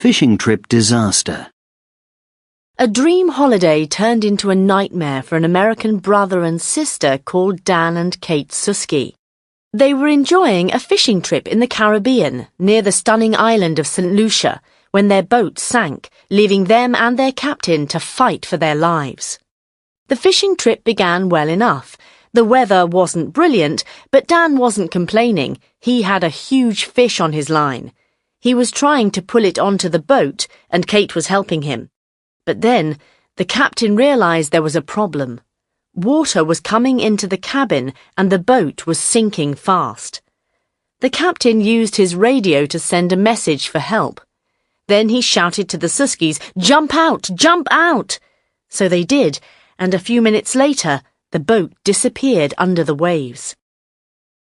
Fishing trip disaster. A dream holiday turned into a nightmare for an American brother and sister called Dan and Kate Susky. They were enjoying a fishing trip in the Caribbean near the stunning island of St. Lucia when their boat sank, leaving them and their captain to fight for their lives. The fishing trip began well enough. The weather wasn't brilliant, but Dan wasn't complaining. He had a huge fish on his line. He was trying to pull it onto the boat, and Kate was helping him. But then, the captain realized there was a problem. Water was coming into the cabin, and the boat was sinking fast. The captain used his radio to send a message for help. Then he shouted to the Suskys, "Jump out! Jump out!" So they did, and a few minutes later, the boat disappeared under the waves.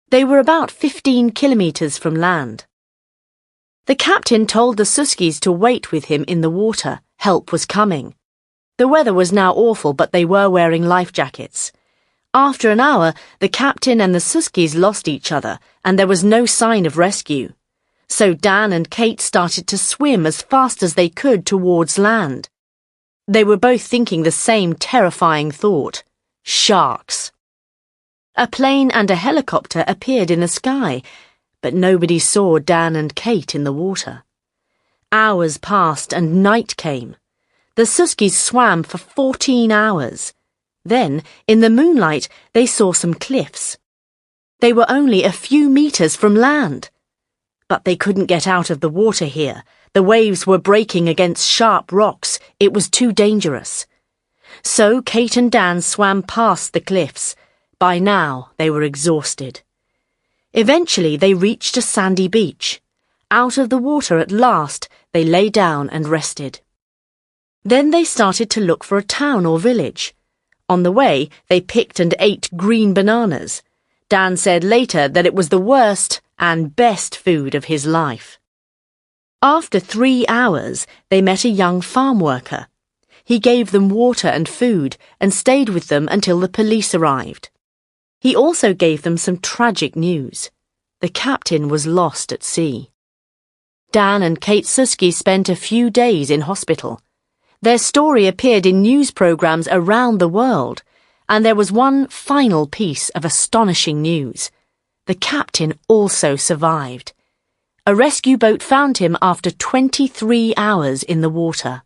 They were about 15 kilometers from land. The captain told the Suskys to wait with him in the water. Help was coming. The weather was now awful, but they were wearing life jackets. After an hour, the captain and the Suskys lost each other, and there was no sign of rescue. So Dan and Kate started to swim as fast as they could towards land. They were both thinking the same terrifying thought: sharks. A plane and a helicopter appeared in the sky, but nobody saw Dan and Kate in the water. Hours passed and night came. The Suskys swam for 14 hours. Then, in the moonlight, they saw some cliffs. They were only a few meters from land. But they couldn't get out of the water here. The waves were breaking against sharp rocks. It was too dangerous. So Kate and Dan swam past the cliffs. By now, they were exhausted. Eventually, they reached a sandy beach. Out of the water at last, they lay down and rested. Then they started to look for a town or village. On the way, they picked and ate green bananas. Dan said later that it was the worst and best food of his life. After 3 hours, they met a young farm worker. He gave them water and food and stayed with them until the police arrived. He also gave them some tragic news. The captain was lost at sea. Dan and Kate Susky spent a few days in hospital. Their story appeared in news programs around the world, and there was one final piece of astonishing news. The captain also survived. A rescue boat found him after 23 hours in the water.